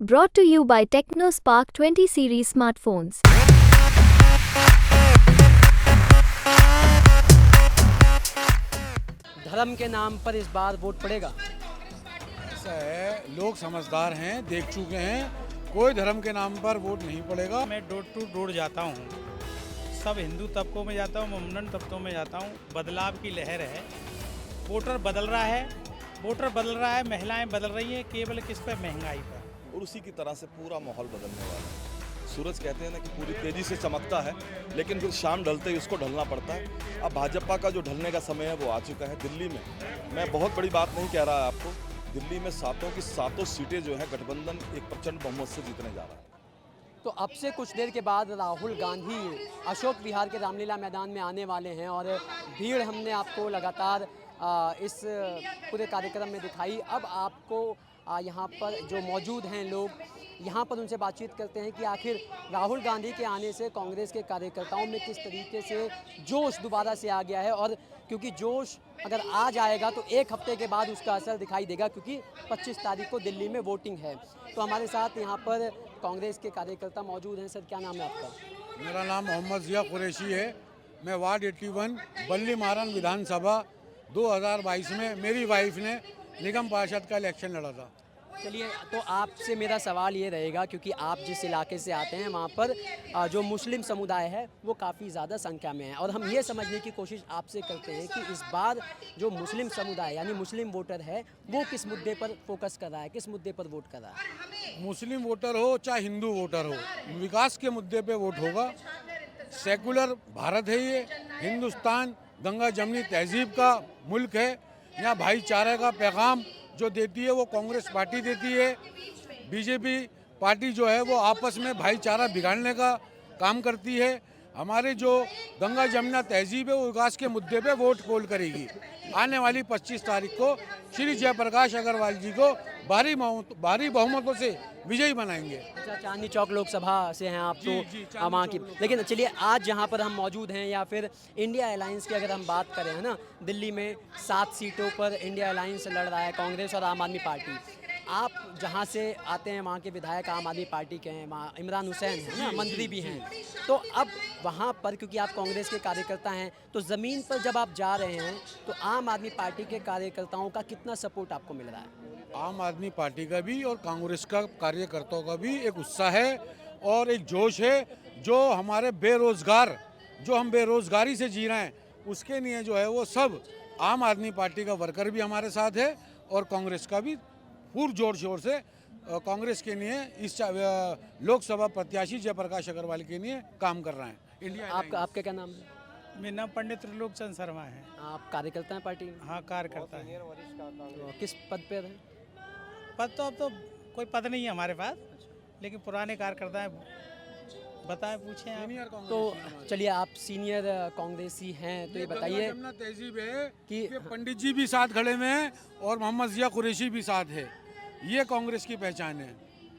Brought to you by TechnoSpark 20 series smartphones. धर्म के नाम पर इस बार वोट पड़ेगा। ऐसा है, लोग समझदार हैं, देख चुके हैं, कोई धर्म के नाम पर वोट नहीं पड़ेगा। मैं डोर टू डोर जाता हूँ, सब हिंदू तबकों में जाता हूँ, मुमनन तबकों में जाता हूँ। बदलाव की लहर है, वोटर बदल रहा है, महिलाएं बदल रही हैं, केवल किस पर? महंगाई पर। और उसी की तरह से पूरा माहौल बदलने वाला है। सूरज कहते हैं ना कि पूरी तेजी से चमकता है, लेकिन फिर शाम ढलते ही उसको ढलना पड़ता है। अब भाजपा का जो ढलने का समय है वो आ चुका है। दिल्ली में मैं बहुत बड़ी बात नहीं कह रहा आपको, दिल्ली में सातों की सातों सीटें जो है गठबंधन एक प्रचंड बहुमत से जीतने जा रहा है। तो अब से कुछ देर के बाद राहुल गांधी अशोक विहार के रामलीला मैदान में आने वाले हैं और भीड़ हमने आपको लगातार इस पूरे कार्यक्रम में दिखाई। अब आपको यहाँ पर जो मौजूद हैं लोग, यहाँ पर उनसे बातचीत करते हैं कि आखिर राहुल गांधी के आने से कांग्रेस के कार्यकर्ताओं में किस तरीके से जोश दोबारा से आ गया है। और क्योंकि जोश अगर आ जाएगा तो एक हफ्ते के बाद उसका असर दिखाई देगा, क्योंकि 25 तारीख को दिल्ली में वोटिंग है। तो हमारे साथ यहाँ पर कांग्रेस के कार्यकर्ता मौजूद हैं। सर, क्या नाम है आपका? मेरा नाम मोहम्मद ज़िया कुरैशी है। मैं वार्ड 81 बल्ली महारान विधानसभा 2022 में मेरी वाइफ ने निगम पार्षद का इलेक्शन लड़ा था। चलिए, तो आपसे मेरा सवाल ये रहेगा, क्योंकि आप जिस इलाके से आते हैं वहाँ पर जो मुस्लिम समुदाय है वो काफ़ी ज़्यादा संख्या में है, और हम ये समझने की कोशिश आपसे करते हैं कि इस बार जो मुस्लिम समुदाय यानी मुस्लिम वोटर है वो किस मुद्दे पर फोकस कर रहा है, किस मुद्दे पर वोट कर रहा है? मुस्लिम वोटर हो चाहे हिंदू वोटर हो, विकास के मुद्दे पे वोट होगा। सेकुलर भारत है ये, हिंदुस्तान गंगा जमनी तहजीब का मुल्क है। यहाँ भाईचारे का पैगाम जो देती है वो कांग्रेस पार्टी देती है। बीजेपी पार्टी जो है वो आपस में भाईचारा बिगाड़ने का काम करती है। हमारे जो गंगा जमुना तहजीब है वो विकास के मुद्दे पे वोट पोल करेगी। आने वाली 25 तारीख को श्री जयप्रकाश अग्रवाल जी को भारी बहुमतों से विजयी बनाएंगे। अच्छा, चांदनी चौक लोकसभा से हैं आप? तो वहाँ की, चौक। लेकिन चलिए आज जहाँ पर हम मौजूद हैं, या फिर इंडिया अलायंस की अगर हम बात करें, है ना, दिल्ली में 7 सीटों पर इंडिया अलायंस लड़ रहा है, कांग्रेस और आम आदमी पार्टी। आप जहाँ से आते हैं वहाँ के विधायक आम आदमी पार्टी के हैं, वहाँ इमरान हुसैन है ना, मंत्री भी हैं। तो अब वहाँ पर क्योंकि आप कांग्रेस के कार्यकर्ता हैं, तो ज़मीन पर जब आप जा रहे हैं तो आम आदमी पार्टी के कार्यकर्ताओं का कितना सपोर्ट आपको मिल रहा है? आम आदमी पार्टी का भी और कांग्रेस का कार्यकर्ताओं का भी एक उत्साह है और एक जोश है। जो हमारे बेरोजगार, जो हम बेरोजगारी से जी रहे हैं, उसके लिए जो है वो सब आम आदमी पार्टी का वर्कर भी हमारे साथ है और कांग्रेस का भी पूर्ण जोर शोर से कांग्रेस के लिए इस लोकसभा प्रत्याशी जयप्रकाश अग्रवाल के लिए काम कर रहे हैं। इंडिया आपका क्या नाम है? मेरा नाम पंडित त्रिलोक चंद शर्मा है। आप कार्यकर्ता हैं पार्टी में? हाँ, कार्यकर्ता है। तो किस पद पे हैं? पद तो अब तो कोई पद नहीं है हमारे पास, लेकिन पुराने कार्यकर्ता हैं। बताएं, पूछें आप। तो चलिए, आप सीनियर कांग्रेसी हैं, तो ये बताइए तहजीब है कि पंडित जी भी साथ खड़े में हैं और मोहम्मद ज़िया कुरैशी भी साथ है। ये कांग्रेस की पहचान है।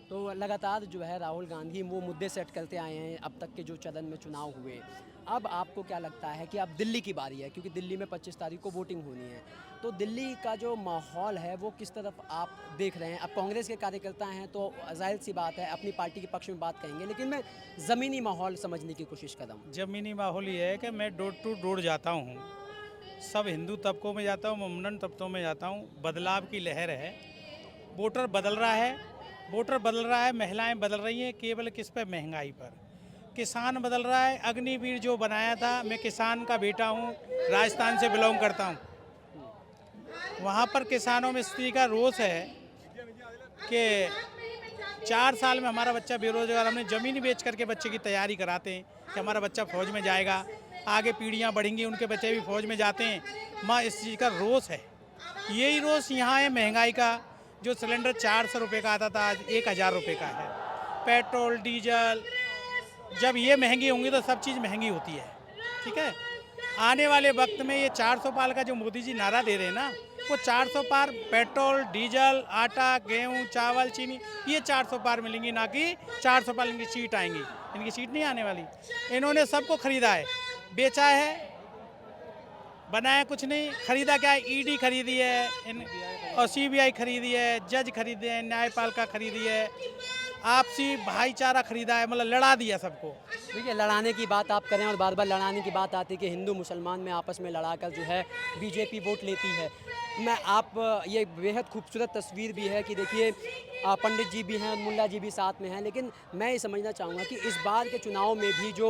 तो लगातार जो है राहुल गांधी वो मुद्दे सेट करते आए हैं अब तक के जो चरण में चुनाव हुए। अब आपको क्या लगता है कि अब दिल्ली की बारी है, क्योंकि दिल्ली में 25 तारीख को वोटिंग होनी है, तो दिल्ली का जो माहौल है वो किस तरफ आप देख रहे हैं? अब कांग्रेस के कार्यकर्ता हैं तो जाहिर सी बात है अपनी पार्टी के पक्ष में बात कहेंगे, लेकिन मैं ज़मीनी माहौल समझने की कोशिश कर रहा हूँ। ज़मीनी माहौल ये है कि मैं डोर टू डोर जाता हूँ, सब हिंदू तबकों में जाता हूँ, मुमनन तबकों में जाता हूँ। बदलाव की लहर है, वोटर बदल रहा है, महिलाएं बदल रही हैं, केवल किस पर? महंगाई पर। किसान बदल रहा है, अग्निवीर जो बनाया था, मैं किसान का बेटा हूँ, राजस्थान से बिलोंग करता हूँ। वहाँ पर किसानों में स्थिति का रोष है कि 4 साल में हमारा बच्चा बेरोजगार, हमने ज़मीन बेच करके बच्चे की तैयारी कराते हैं कि हमारा बच्चा फौज में जाएगा, आगे पीढ़ियाँ बढ़ेंगी, उनके बच्चे भी फौज में जाते हैं। माँ, इस चीज़ का रोष है। यही रोष यहाँ है महंगाई का। जो सिलेंडर 400 रुपये का आता था आज 1000 रुपये का है। पेट्रोल डीजल जब ये महंगी होंगी तो सब चीज़ महंगी होती है, ठीक है। आने वाले वक्त में ये 400 पार का जो मोदी जी नारा दे रहे हैं ना, वो 400 पार पेट्रोल डीजल आटा गेहूँ चावल चीनी, ये 400 पार मिलेंगी, ना कि 400 पार इनकी सीट आएंगी। इनकी सीट नहीं आने वाली। इन्होंने सबको ख़रीदा है, बेचा है, बनाया कुछ नहीं। खरीदा क्या है? ईडी खरीदी है, और सीबीआई खरीदी है, जज खरीदे हैं, न्यायपालिका खरीदी है, आपसी भाईचारा खरीदा है, मतलब लड़ा दिया सबको। देखिए, लड़ाने की बात आप करें और बार बार लड़ाने की बात आती है कि हिंदू मुसलमान में आपस में लड़ाकर जो है बीजेपी वोट लेती है। ये बेहद खूबसूरत तस्वीर भी है कि देखिए पंडित जी भी हैं और मुल्ला जी भी साथ में हैं, लेकिन मैं ये समझना चाहूँगा कि इस बार के चुनाव में भी जो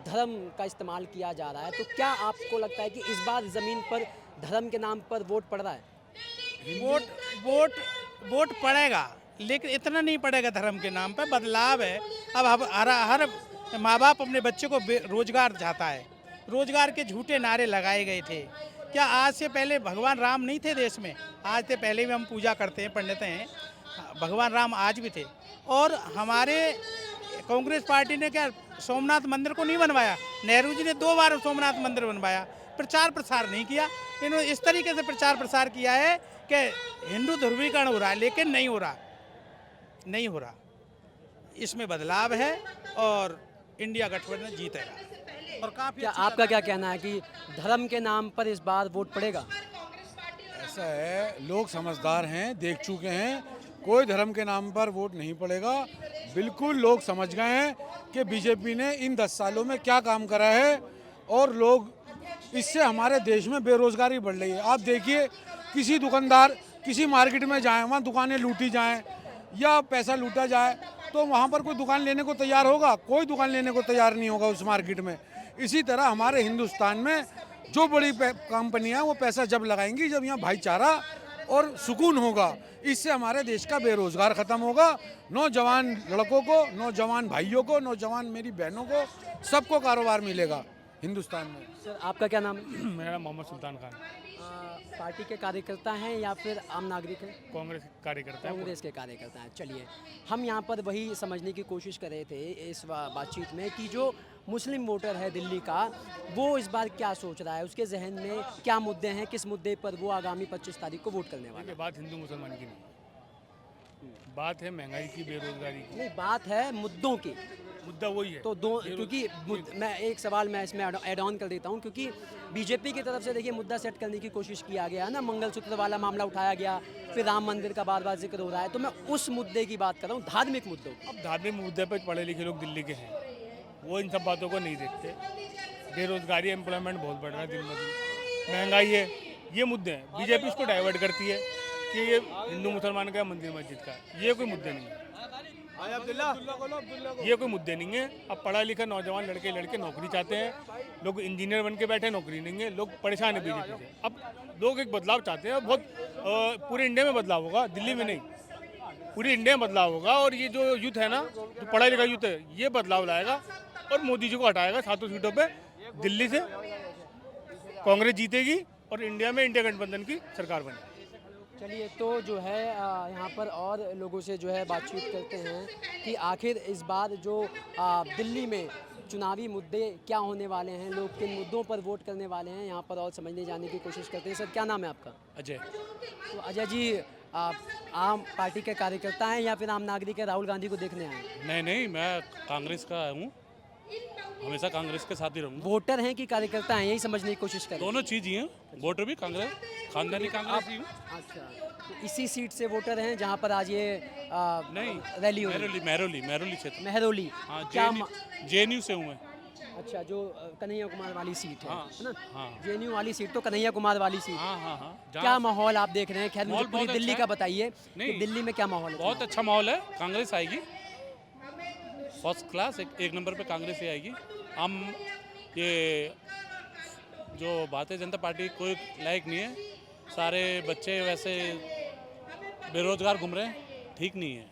धर्म का इस्तेमाल किया जा रहा है, तो क्या आपको लगता है कि इस बार ज़मीन पर धर्म के नाम पर वोट पड़ रहा है? वोट पड़ेगा, लेकिन इतना नहीं पड़ेगा धर्म के नाम पर। बदलाव है। अब हर माँ बाप अपने बच्चे को रोजगार चाहता है। रोजगार के झूठे नारे लगाए गए थे। क्या आज से पहले भगवान राम नहीं थे देश में? आज से पहले भी हम पूजा करते हैं, पंडित हैं, भगवान राम आज भी थे। और हमारे कांग्रेस पार्टी ने क्या सोमनाथ मंदिर को नहीं बनवाया? नेहरू जी ने 2 बार सोमनाथ मंदिर बनवाया, प्रचार प्रसार नहीं किया। इन्होंने इस तरीके से प्रचार प्रसार किया है कि हिंदू ध्रुवीकरण हो रहा है, लेकिन नहीं हो रहा। इसमें बदलाव है और इंडिया गठबंधन जीतेगा। और काफी क्या आपका क्या कहना है कि धर्म के नाम पर इस बार वोट पड़ेगा? ऐसा है, लोग समझदार हैं, देख चुके हैं, कोई धर्म के नाम पर वोट नहीं पड़ेगा। बिल्कुल लोग समझ गए हैं कि बीजेपी ने इन 10 सालों में क्या काम करा है, और लोग इससे हमारे देश में बेरोजगारी बढ़ रही है। आप देखिए, किसी दुकानदार किसी मार्केट में जाएं, वहाँ दुकानें लूटी जाएं या पैसा लूटा जाए, तो वहाँ पर कोई दुकान लेने को तैयार होगा? कोई दुकान लेने को तैयार नहीं होगा उस मार्केट में। इसी तरह हमारे हिंदुस्तान में जो बड़ी कंपनियां वो पैसा जब लगाएंगी जब यहाँ भाईचारा और सुकून होगा। इससे हमारे देश का बेरोजगार ख़त्म होगा। नौजवान लड़कों को, नौजवान भाइयों को, नौजवान मेरी बहनों को, सबको कारोबार मिलेगा हिंदुस्तान में। सर, आपका क्या नाम है? मेरा नाम मोहम्मद सुल्तान खान, पार्टी के कार्यकर्ता हैं या फिर आम नागरिक हैं? कांग्रेस कार्यकर्ता है। कांग्रेस के कार्यकर्ता हैं। चलिए, हम यहाँ पर वही समझने की कोशिश कर रहे थे इस बातचीत में कि जो मुस्लिम वोटर है दिल्ली का, वो इस बार क्या सोच रहा है, उसके जहन में क्या मुद्दे हैं, किस मुद्दे पर वो आगामी 25 तारीख को वोट करने वाला है। बात हिंदू मुसलमान की नहीं, बात है महंगाई की, बेरोजगारी की। नहीं, बात है मुद्दों की। मुद्दा वही है। तो क्योंकि मैं एक सवाल मैं इसमें ऐड ऑन कर देता हूँ, क्योंकि बीजेपी की तरफ से देखिए मुद्दा सेट करने की कोशिश किया गया है ना, मंगलसूत्र वाला मामला उठाया गया, फिर राम मंदिर का बार बार जिक्र हो रहा है, तो मैं उस मुद्दे की बात कर रहा हूँ, धार्मिक मुद्दों की। अब धार्मिक मुद्दे पर पढ़े लिखे लोग दिल्ली के हैं, वो इन सब बातों को नहीं देखते। बेरोजगारी, एम्प्लॉयमेंट बहुत बढ़ रहा है दिन ब दिन, महंगाई है, ये मुद्दे हैं। बीजेपी इसको डाइवर्ट करती है कि ये हिंदू मुसलमान का, मंदिर मस्जिद का, ये कोई मुद्दे नहीं है। ये कोई मुद्दे नहीं है। अब पढ़ा लिखा नौजवान लड़के नौकरी चाहते हैं, लोग इंजीनियर बन के बैठे, नौकरी नहीं है, लोग परेशान है बीजेपी से। अब लोग एक बदलाव चाहते हैं, बहुत पूरे इंडिया में बदलाव होगा, दिल्ली में नहीं, पूरी इंडिया में बदलाव होगा। और ये जो यूथ है ना, जो पढ़ा लिखा यूथ है, ये बदलाव लाएगा और मोदी जी को हटाएगा 7 सीटों पे। दिल्ली से कांग्रेस जीतेगी और इंडिया में इंडिया गठबंधन की सरकार बनेगी। चलिए, तो जो है यहाँ पर और लोगों से जो है बातचीत करते हैं कि आखिर इस बार जो दिल्ली में चुनावी मुद्दे क्या होने वाले हैं, लोग किन मुद्दों पर वोट करने वाले हैं, यहाँ पर और समझने जाने की कोशिश करते हैं। सर, क्या नाम है आपका? अजय। तो अजय जी, आप आम पार्टी के कार्यकर्ता हैं या फिर आम नागरिक है, राहुल गांधी को देखने आए हैं? नहीं, मैं कांग्रेस का हूँ, हमेशा कांग्रेस के साथ ही रहूँगा। वोटर हैं कि कार्यकर्ता हैं, यही समझने की कोशिश करें। दोनों चीज़ ही हैं, वोटर भी कांग्रेस, खानदानी कांग्रेस ही हूँ। अच्छा, तो इसी सीट से वोटर हैं जहाँ पर आज ये नहीं, रैली हो रही है? मेहरौली क्षेत्र। मेहरौली। हाँ, क्या जेएनयू से हूँ मैं। अच्छा, जो कन्हैया कुमार वाली सीट है, हाँ, है ना? हाँ। जेएनयू वाली सीट तो कन्हैया कुमार वाली सीट। हाँ। क्या माहौल आप देख रहे हैं? खैर, मुझे माहौल पूरी बहुत दिल्ली अच्छा का बताइए कि नहीं, दिल्ली में क्या माहौल है? बहुत अच्छा माहौल है, कांग्रेस आएगी, फर्स्ट क्लास, एक नंबर पे कांग्रेस ही आएगी। हम ये जो भारतीय जनता पार्टी कोई लायक नहीं है, सारे बच्चे वैसे बेरोजगार घूम रहे हैं, ठीक नहीं है।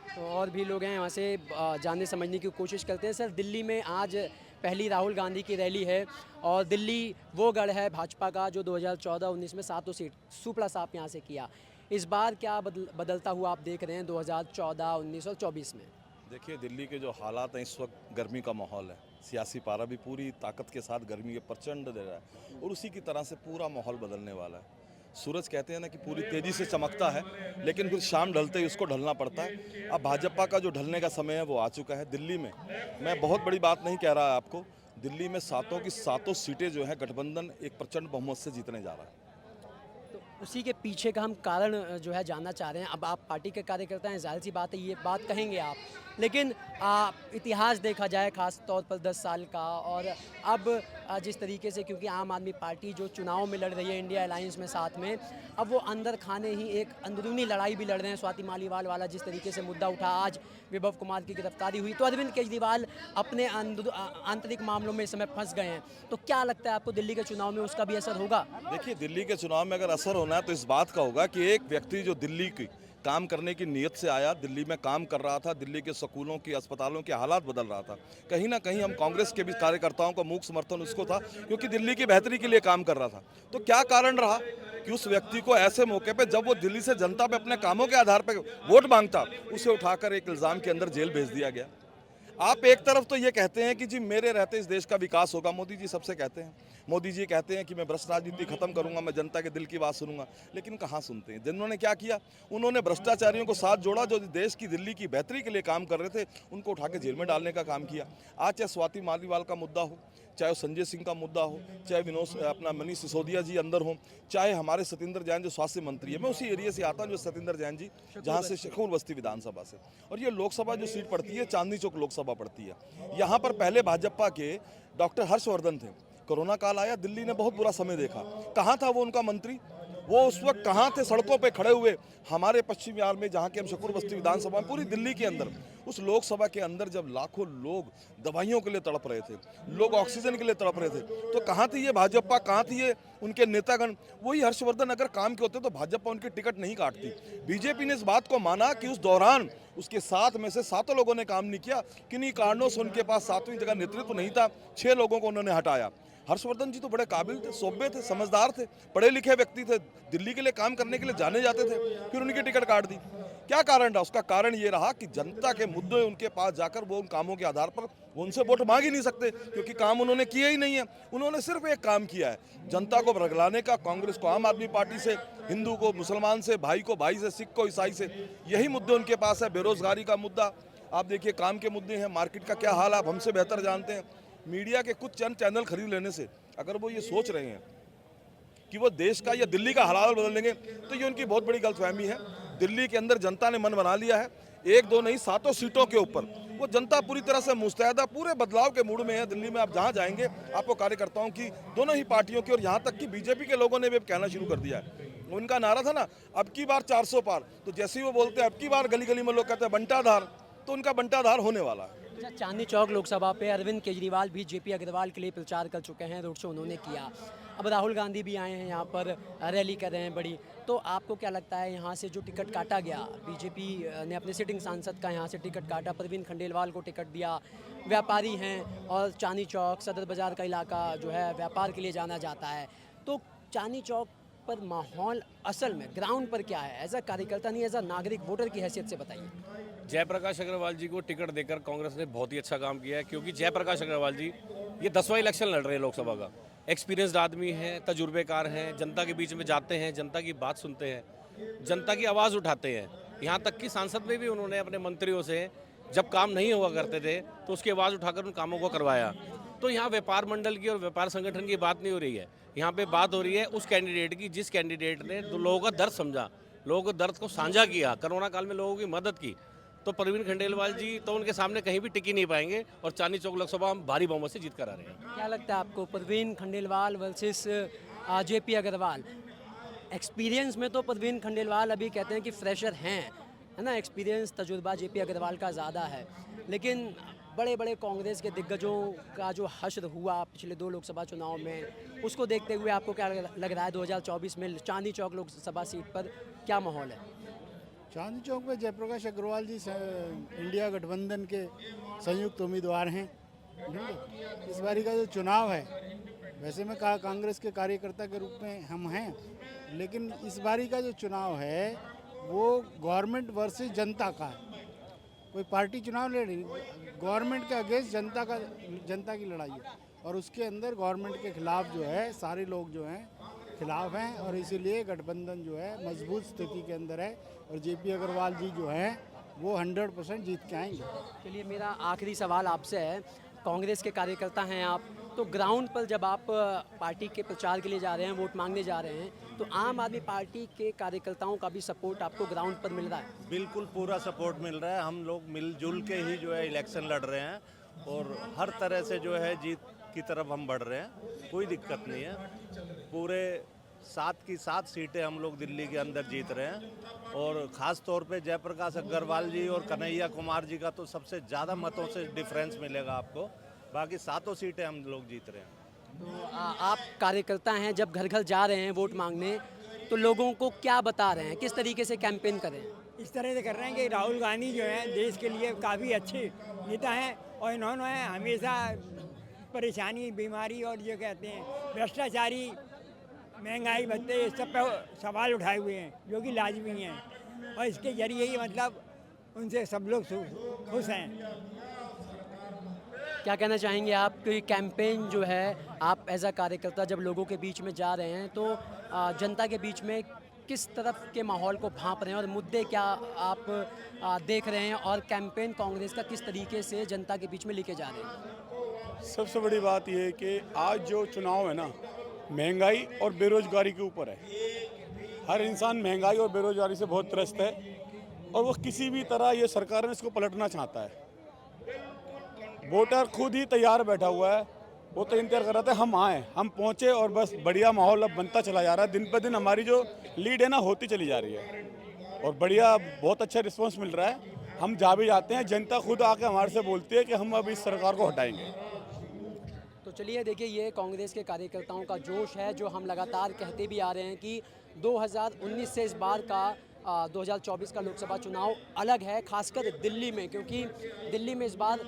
तो और भी लोग हैं वहाँ से जानने समझने की कोशिश करते हैं। सर, दिल्ली में आज पहली राहुल गांधी की रैली है और दिल्ली वो गढ़ है भाजपा का जो 2014-19 में 7 सीट सुपड़ा साफ यहाँ से किया। इस बार क्या बदलता हुआ आप देख रहे हैं 2014, 19 और 24 में? देखिए, दिल्ली के जो हालात हैं, इस वक्त गर्मी का माहौल है, सियासी पारा भी पूरी ताकत के साथ गर्मी के प्रचंड दे रहा है और उसी की तरह से पूरा माहौल बदलने वाला है। सूरज कहते हैं ना कि पूरी तेज़ी से चमकता है, लेकिन फिर शाम ढलते ही उसको ढलना पड़ता है। अब भाजपा का जो ढलने का समय है वो आ चुका है। दिल्ली में मैं बहुत बड़ी बात नहीं कह रहा आपको, दिल्ली में 7 की 7 सीटें जो हैं गठबंधन एक प्रचंड बहुमत से जीतने जा रहा है। तो उसी के पीछे का हम कारण जो है जानना चाह रहे हैं। अब आप पार्टी के कार्यकर्ता हैं, ज़ाहिर सी बात है ये बात कहेंगे आप, लेकिन इतिहास देखा जाए ख़ास तौर पर 10 साल का, और अब जिस तरीके से, क्योंकि आम आदमी पार्टी जो चुनाव में लड़ रही है इंडिया अलायंस में साथ में, अब वो अंदर खाने ही एक अंदरूनी लड़ाई भी लड़ रहे हैं। स्वाति मालीवाल वाला जिस तरीके से मुद्दा उठा, आज विभव कुमार की गिरफ्तारी हुई, तो अरविंद केजरीवाल अपने आंतरिक मामलों में इस समय फंस गए हैं। तो क्या लगता है आपको दिल्ली के चुनाव में उसका भी असर होगा? देखिए, दिल्ली के चुनाव में अगर असर होना है तो इस बात का होगा कि एक व्यक्ति जो दिल्ली की काम करने की नीयत से आया, दिल्ली में काम कर रहा था, दिल्ली के स्कूलों की, अस्पतालों के हालात बदल रहा था। कहीं ना कहीं हम कांग्रेस के भी कार्यकर्ताओं का मूक समर्थन उसको था, क्योंकि दिल्ली की बेहतरी के लिए काम कर रहा था। तो क्या कारण रहा कि उस व्यक्ति को ऐसे मौके पे, जब वो दिल्ली से जनता पे अपने कामों के आधार पर वोट मांगता, उसे उठाकर एक इल्ज़ाम के अंदर जेल भेज दिया गया। आप एक तरफ तो ये कहते हैं कि जी मेरे रहते इस देश का विकास होगा, मोदी जी सबसे कहते हैं, मोदी जी कहते हैं कि मैं भ्रष्ट राजनीति खत्म करूंगा, मैं जनता के दिल की बात सुनूंगा, लेकिन कहाँ सुनते हैं। जिन्होंने क्या किया, उन्होंने भ्रष्टाचारियों को साथ जोड़ा, जो देश की, दिल्ली की बेहतरी के लिए काम कर रहे थे, उनको उठा के जेल में डालने का काम किया। आज चाहे स्वाति मालीवाल का मुद्दा हो, चाहे संजय सिंह का मुद्दा हो, चाहे अपना मनीष सिसोदिया जी अंदर हो, चाहे हमारे सत्येंद्र जैन जो स्वास्थ्य मंत्री है, मैं उसी एरिया से आता हूँ जो सत्येंद्र जैन जी, जहाँ से शकूर बस्ती विधानसभा से, और ये लोकसभा जो सीट पड़ती है चांदनी चौक लोकसभा पड़ती है। यहाँ पर पहले भाजपा के डॉक्टर हर्षवर्धन थे, कोरोना काल आया, दिल्ली ने बहुत बुरा समय देखा, कहाँ था वो उनका मंत्री? वो उस वक्त कहाँ थे? सड़कों पे खड़े हुए। हमारे पश्चिम बिहार में, जहाँ के हम शकूर बस्ती विधानसभा में, पूरी दिल्ली के अंदर, उस लोकसभा के अंदर जब लाखों लोग दवाइयों के लिए तड़प रहे थे, लोग ऑक्सीजन के लिए तड़प रहे थे, तो कहाँ थी ये भाजपा, कहाँ थी ये उनके नेतागण? वही हर्षवर्धन अगर काम के होते तो भाजपा उनकी टिकट नहीं काटती। बीजेपी ने इस बात को माना कि उस दौरान उसके 7 में से 7 लोगों ने काम नहीं किया, किन्हीं कारणों से उनके पास 7वीं जगह नेतृत्व नहीं था, 6 लोगों को उन्होंने हटाया। हर्षवर्धन जी तो बड़े काबिल थे, सौम्य थे, समझदार थे, पढ़े लिखे व्यक्ति थे, दिल्ली के लिए काम करने के लिए जाने जाते थे, फिर उनकी टिकट काट दी। क्या कारण रहा? उसका कारण ये रहा कि जनता के मुद्दे उनके पास जाकर वो उन कामों के आधार पर वो उनसे वोट मांग ही नहीं सकते, क्योंकि काम उन्होंने किए ही नहीं है। उन्होंने सिर्फ एक काम किया है, जनता को बरगलाने का, कांग्रेस को आम आदमी पार्टी से, हिंदू को मुसलमान से, भाई को भाई से, सिख को ईसाई से, यही मुद्दे उनके पास है। बेरोजगारी का मुद्दा आप देखिए, काम के मुद्दे हैं, मार्केट का क्या हाल आप हमसे बेहतर जानते हैं। मीडिया के कुछ चंद चैनल खरीद लेने से अगर वो ये सोच रहे हैं कि वो देश का या दिल्ली का हालात बदल देंगे, तो ये उनकी बहुत बड़ी गलतफहमी है। दिल्ली के अंदर जनता ने मन बना लिया है, 1, 2 नहीं 7 सीटों के ऊपर वो जनता पूरी तरह से मुस्तैद है, पूरे बदलाव के मूड में है। दिल्ली में आप जहां जाएंगे आपको कार्यकर्ताओं की, दोनों ही पार्टियों की, और यहां तक कि बीजेपी के लोगों ने भी कहना शुरू कर दिया है। उनका नारा था ना, अब की बार 400 पार, तो जैसे ही वो बोलते हैं अब की बार, गली गली में लोग कहते हैं बंटाधार, तो उनका बंटाधार होने वाला है। अच्छा, चांदनी चौक लोकसभा पे अरविंद केजरीवाल भी जेपी अग्रवाल के लिए प्रचार कर चुके हैं, रोड शो उन्होंने किया। अब राहुल गांधी भी आए हैं यहाँ पर, रैली कर रहे हैं बड़ी। तो आपको क्या लगता है, यहाँ से जो टिकट काटा गया, बीजेपी ने अपने सिटिंग सांसद का यहाँ से टिकट काटा, प्रवीण खंडेलवाल को टिकट दिया, व्यापारी हैं, और चांदनी चौक सदर बाज़ार का इलाका जो है व्यापार के लिए जाना जाता है, तो चांदनी चौक पर माहौल असल में ग्राउंड पर क्या है? एज अ कार्यकर्ता नहीं, एज अ नागरिक वोटर की हैसियत से बताइए। जयप्रकाश अग्रवाल जी को टिकट देकर कांग्रेस ने बहुत ही अच्छा काम किया है, क्योंकि जयप्रकाश अग्रवाल जी ये 10वां इलेक्शन लड़ रहे हैं लोकसभा का। एक्सपीरियंस्ड आदमी हैं, तजुर्बेकार हैं, जनता के बीच में जाते हैं, जनता की बात सुनते हैं, जनता की आवाज़ उठाते हैं। यहाँ तक कि संसद में भी उन्होंने अपने मंत्रियों से, जब काम नहीं हुआ करते थे तो उसकी आवाज़ उठाकर उन कामों को करवाया। तो यहाँ व्यापार मंडल की और व्यापार संगठन की बात नहीं हो रही है, यहाँ पे बात हो रही है उस कैंडिडेट की जिस कैंडिडेट ने लोगों का दर्द समझा, लोगों के दर्द को साझा किया, कोरोना काल में लोगों की मदद की। तो प्रवीण खंडेलवाल जी तो उनके सामने कहीं भी टिक ही नहीं पाएंगे, और चांदनी चौक लोकसभा हम भारी बहुमत से जीत कर आ रहे हैं। क्या लगता है आपको, प्रवीण खंडेलवाल वर्सेस जेपी अग्रवाल? एक्सपीरियंस में तो प्रवीण खंडेलवाल अभी कहते हैं कि फ्रेशर हैं, है ना, एक्सपीरियंस तजुर्बा जेपी अग्रवाल का ज़्यादा है, लेकिन बड़े बड़े कांग्रेस के दिग्गजों का जो हश्र हुआ पिछले 2 लोकसभा चुनाव में, उसको देखते हुए आपको क्या लग रहा है 2024 में चांदनी चौक लोकसभा सीट पर क्या माहौल है? चांदनी चौक में जयप्रकाश अग्रवाल जी इंडिया गठबंधन के संयुक्त उम्मीदवार हैं। इस बारी का जो चुनाव है, वैसे मैं कांग्रेस के कार्यकर्ता के रूप में हम हैं, लेकिन इस बारी का जो चुनाव है वो गवर्नमेंट वर्सेस जनता का है। कोई पार्टी चुनाव लड़ रही, गवर्नमेंट के अगेंस्ट जनता की लड़ाई है, और उसके अंदर गवर्नमेंट के खिलाफ जो है सारे लोग जो हैं खिलाफ हैं, और इसीलिए गठबंधन जो है मजबूत स्थिति के अंदर है, और जेपी अग्रवाल जी जो हैं वो 100% जीत के आएंगे। चलिए, मेरा आखिरी सवाल आपसे है, कांग्रेस के कार्यकर्ता हैं आप, तो ग्राउंड पर जब आप पार्टी के प्रचार के लिए जा रहे हैं, वोट मांगने जा रहे हैं, तो आम आदमी पार्टी के कार्यकर्ताओं का भी सपोर्ट आपको ग्राउंड पर मिल रहा है? बिल्कुल पूरा सपोर्ट मिल रहा है। हम लोग मिलजुल के ही जो है इलेक्शन लड़ रहे हैं और हर तरह से जो है जीत की तरफ हम बढ़ रहे हैं। कोई दिक्कत नहीं है। पूरे 7 की 7 सीटें हम लोग दिल्ली के अंदर जीत रहे हैं और ख़ास तौर पे जयप्रकाश अग्रवाल जी और कन्हैया कुमार जी का तो सबसे ज़्यादा मतों से डिफरेंस मिलेगा आपको। बाकी 7 सीटें हम लोग जीत रहे हैं। तो आप कार्यकर्ता हैं, जब घर घर जा रहे हैं वोट मांगने, तो लोगों को क्या बता रहे हैं, किस तरीके से कैंपेन कर रहे हैं? इस तरह से कर रहे हैं कि राहुल गांधी जो हैं देश के लिए काफ़ी अच्छे नेता हैं और इन्होंने हमेशा परेशानी, बीमारी और ये कहते हैं भ्रष्टाचारी, महंगाई भत्ते, इस सब पे सवाल उठाए हुए हैं जो कि लाजमी हैं और इसके जरिए ही मतलब उनसे सब लोग खुश हैं। क्या कहना चाहेंगे आप कि कैंपेन जो है, आप एज अ कार्यकर्ता जब लोगों के बीच में जा रहे हैं तो जनता के बीच में किस तरफ के माहौल को भांप रहे हैं और मुद्दे क्या आप देख रहे हैं और कैंपेन कांग्रेस का किस तरीके से जनता के बीच में लेके जा रहे हैं? सबसे बड़ी बात यह है कि आज जो चुनाव है ना, महंगाई और बेरोजगारी के ऊपर है। हर इंसान महंगाई और बेरोजगारी से बहुत त्रस्त है और वो किसी भी तरह ये सरकार ने इसको पलटना चाहता है। वोटर खुद ही तैयार बैठा हुआ है, वो तो इंतजार कर रहा था हम आए, हम पहुँचे और बस बढ़िया माहौल अब बनता चला जा रहा है। दिन पर दिन हमारी जो लीड है ना होती चली जा रही है और बढ़िया बहुत अच्छा रिस्पांस मिल रहा है। हम जा भी जाते हैं, जनता खुद आके हमारे से बोलती है कि हम अब इस सरकार को हटाएंगे। तो चलिए देखिए, ये कांग्रेस के कार्यकर्ताओं का जोश है जो हम लगातार कहते भी आ रहे हैं कि 2019 से इस बार का 2024 का लोकसभा चुनाव अलग है, खासकर दिल्ली में, क्योंकि दिल्ली में इस बार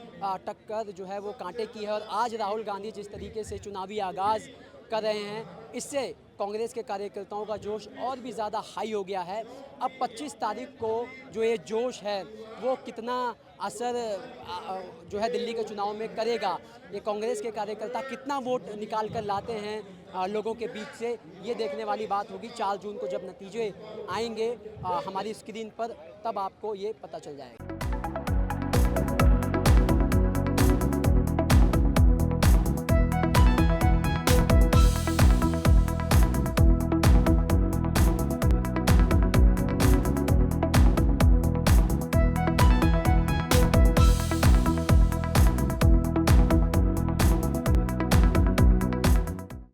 टक्कर जो है वो कांटे की है। और आज राहुल गांधी जिस तरीके से चुनावी आगाज़ कर रहे हैं, इससे कांग्रेस के कार्यकर्ताओं का जोश और भी ज़्यादा हाई हो गया है। अब 25 तारीख को जो ये जोश है वो कितना असर जो है दिल्ली के चुनाव में करेगा, ये कांग्रेस के कार्यकर्ता कितना वोट निकाल कर लाते हैं लोगों के बीच से, ये देखने वाली बात होगी। 4 जून को जब नतीजे आएंगे हमारी स्क्रीन पर, तब आपको ये पता चल जाएगा।